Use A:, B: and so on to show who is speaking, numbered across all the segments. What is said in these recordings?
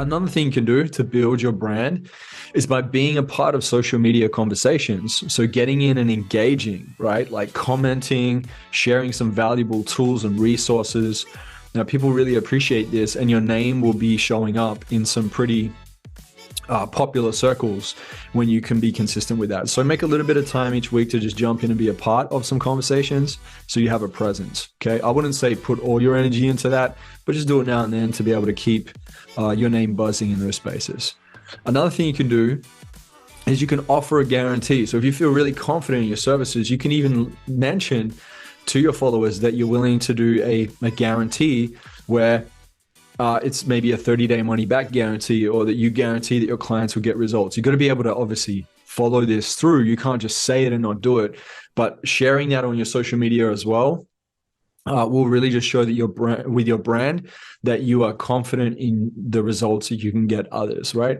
A: Another thing you can do to build your brand is by being a part of social media conversations. So getting in and engaging, right? Like commenting, sharing some valuable tools and resources. Now, people really appreciate this, and your name will be showing up in some pretty popular circles when you can be consistent with that. So make a little bit of time each week to just jump in and be a part of some conversations so you have a presence. Okay. I wouldn't say put all your energy into that, but just do it now and then to be able to keep your name buzzing in those spaces. Another thing you can do is you can offer a guarantee. So if you feel really confident in your services, you can even mention to your followers that you're willing to do a guarantee where it's maybe a 30-day money-back guarantee, or that you guarantee that your clients will get results. You've got to be able to obviously follow this through. You can't just say it and not do it. But sharing that on your social media as well will really just show that with your brand that you are confident in the results that you can get others, right?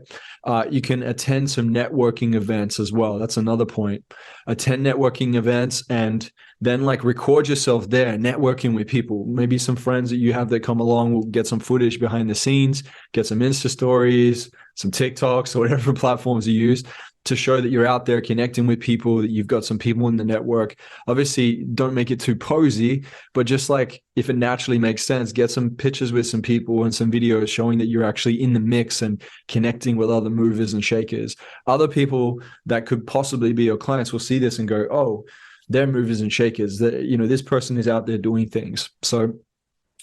A: You can attend some networking events as well. That's another point. Attend networking events and then record yourself there, networking with people. Maybe some friends that you have that come along will get some footage behind the scenes, get some Insta stories, some TikToks, or whatever platforms you use to show that you're out there connecting with people, that you've got some people in the network. Obviously, don't make it too posy, but just if it naturally makes sense, get some pictures with some people and some videos showing that you're actually in the mix and connecting with other movers and shakers. Other people that could possibly be your clients will see this and go, oh, they're movers and shakers. This person is out there doing things. So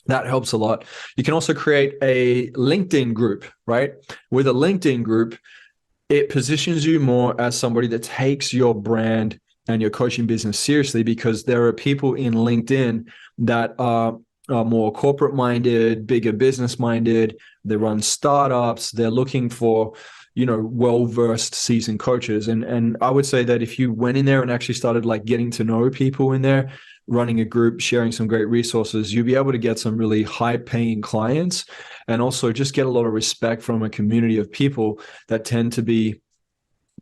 A: that helps a lot. You can also create a LinkedIn group, right? With a LinkedIn group, it positions you more as somebody that takes your brand and your coaching business seriously, because there are people in LinkedIn that are more corporate minded, bigger business minded. They run startups. They're looking for, well-versed seasoned coaches. And I would say that if you went in there and actually started getting to know people in there, running a group, sharing some great resources, you'll be able to get some really high-paying clients, and also just get a lot of respect from a community of people that tend to be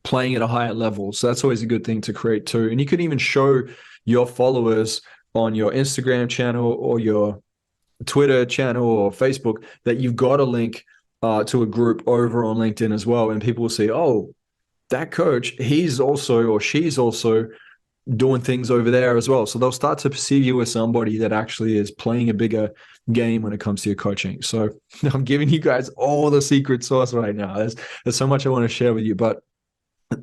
A: playing at a higher level. So that's always a good thing to create too. And you can even show your followers on your Instagram channel or your Twitter channel or Facebook that you've got a link to a group over on LinkedIn as well. And people will say, oh, that coach, he's also, or she's also doing things over there as well. So they'll start to perceive you as somebody that actually is playing a bigger game when it comes to your coaching. So I'm giving you guys all the secret sauce right now. There's so much I want to share with you, but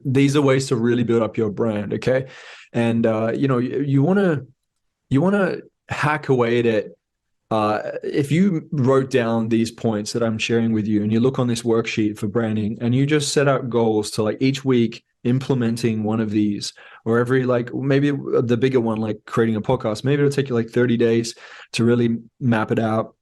A: these are ways to really build up your brand. Okay. And, you want to hack away at it. If you wrote down these points that I'm sharing with you and you look on this worksheet for branding and you just set out goals to each week implementing one of these, or every maybe the bigger one, creating a podcast, maybe it'll take you 30 days to really map it out,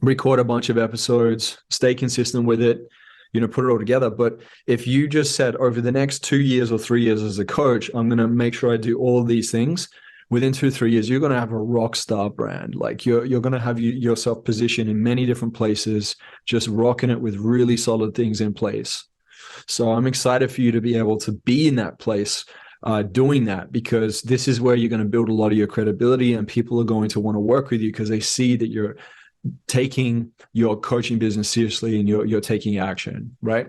A: record a bunch of episodes, stay consistent with it, put it all together. But if you just said over the next 2 years or 3 years as a coach, I'm going to make sure I do all these things. Within 2 or 3 years, you're going to have a rock star brand. You're going to have yourself positioned in many different places, just rocking it with really solid things in place. So I'm excited for you to be able to be in that place doing that, because this is where you're going to build a lot of your credibility, and people are going to want to work with you because they see that you're taking your coaching business seriously and you're taking action, right?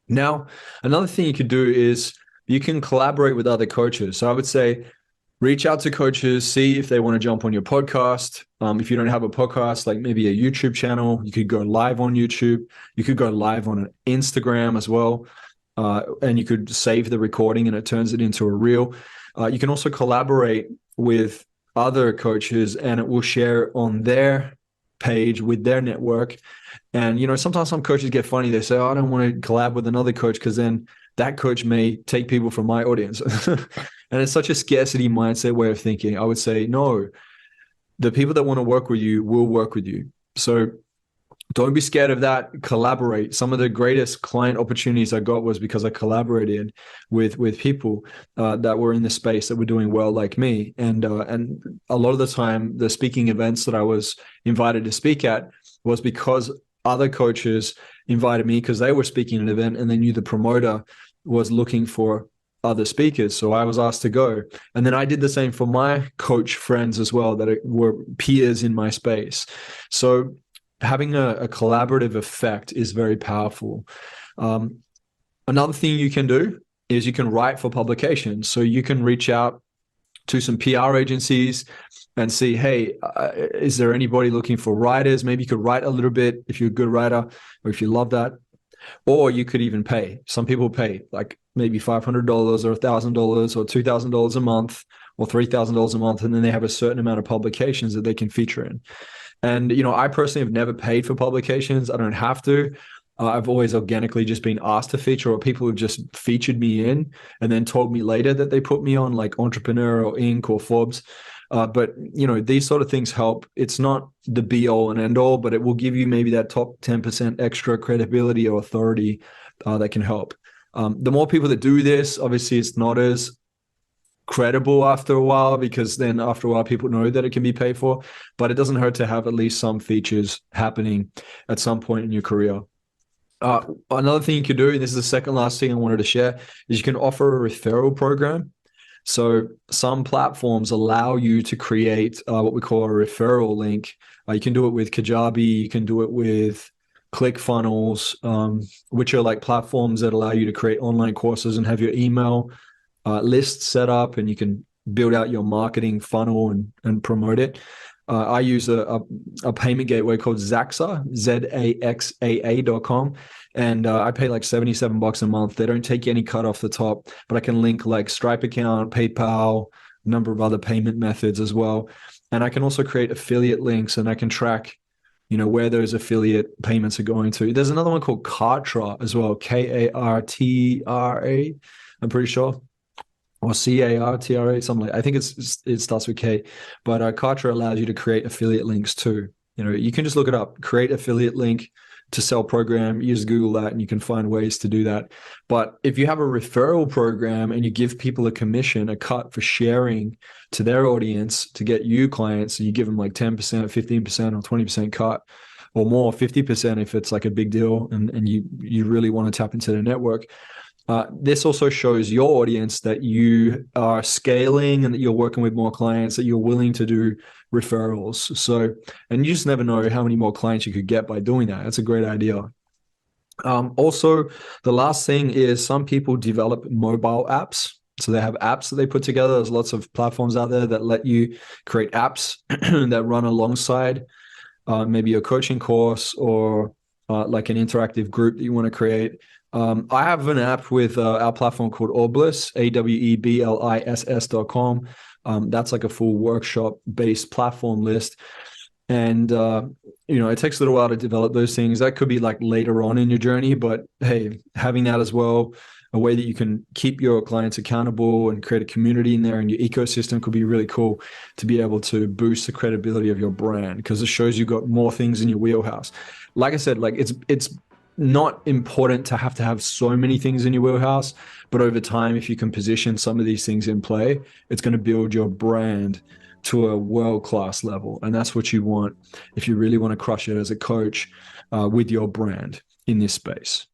A: Now, another thing you could do is you can collaborate with other coaches. So I would say, reach out to coaches, see if they want to jump on your podcast. If you don't have a podcast, maybe a YouTube channel, you could go live on YouTube. You could go live on Instagram as well. And you could save the recording and it turns it into a reel. You can also collaborate with other coaches and it will share on their page with their network. And, sometimes some coaches get funny. They say, oh, I don't want to collab with another coach because then that coach may take people from my audience. And it's such a scarcity mindset way of thinking. I would say, no, the people that want to work with you will work with you. So don't be scared of that. Collaborate. Some of the greatest client opportunities I got was because I collaborated with people that were in the space that were doing well like me. And a lot of the time, the speaking events that I was invited to speak at was because other coaches invited me because they were speaking at an event and they knew the promoter was looking for other speakers. So I was asked to go. And then I did the same for my coach friends as well that were peers in my space. So having a collaborative effect is very powerful. Another thing you can do is you can write for publications. So you can reach out to some PR agencies and see, hey, is there anybody looking for writers? Maybe you could write a little bit if you're a good writer, or if you love that. Or you could even pay. Some people pay like maybe $500 or $1,000 or $2,000 a month or $3,000 a month. And then they have a certain amount of publications that they can feature in. And, I personally have never paid for publications. I don't have to. I've always organically just been asked to feature, or people have just featured me in and then told me later that they put me on, like Entrepreneur or Inc. or Forbes. But these sort of things help. It's not the be all and end all, but it will give you maybe that top 10% extra credibility or authority that can help. The more people that do this, obviously it's not as credible after a while, because then after a while people know that it can be paid for, but it doesn't hurt to have at least some features happening at some point in your career. Another thing you can do, and this is the second last thing I wanted to share, is you can offer a referral program. So some platforms allow you to create what we call a referral link. You can do it with Kajabi, you can do it with ClickFunnels, which are like platforms that allow you to create online courses and have your email list set up, and you can build out your marketing funnel and promote it. I use a payment gateway called Zaxa, ZAXAA.com. And I pay like $77 a month. They don't take any cut off the top, but I can link like Stripe account, PayPal, a number of other payment methods as well. And I can also create affiliate links, and I can track, where those affiliate payments are going to. There's another one called Kartra as well, Kartra, I'm pretty sure. Or Cartra, something like. I think it starts with K, but Kartra allows you to create affiliate links too. You can just look it up, create affiliate link to sell program, use Google that, and you can find ways to do that. But if you have a referral program and you give people a commission, a cut for sharing to their audience to get you clients, and you give them like 10%, 15%, or 20% cut, or more, 50% if it's like a big deal and you really want to tap into the network. This also shows your audience that you are scaling and that you're working with more clients, that you're willing to do referrals. So, and you just never know how many more clients you could get by doing that. That's a great idea. Also, the last thing is some people develop mobile apps. So they have apps that they put together. There's lots of platforms out there that let you create apps that run alongside maybe a coaching course or like an interactive group that you want to create. I have an app with our platform called Aweblis, AWEBLISS.com. That's like a full workshop-based platform list. And, it takes a little while to develop those things. That could be like later on in your journey, but hey, having that as well, a way that you can keep your clients accountable and create a community in there and your ecosystem could be really cool to be able to boost the credibility of your brand, because it shows you've got more things in your wheelhouse. Like I said, like it's not important to have so many things in your wheelhouse, but over time, if you can position some of these things in play, it's going to build your brand to a world-class level. And that's what you want if you really want to crush it as a coach with your brand in this space.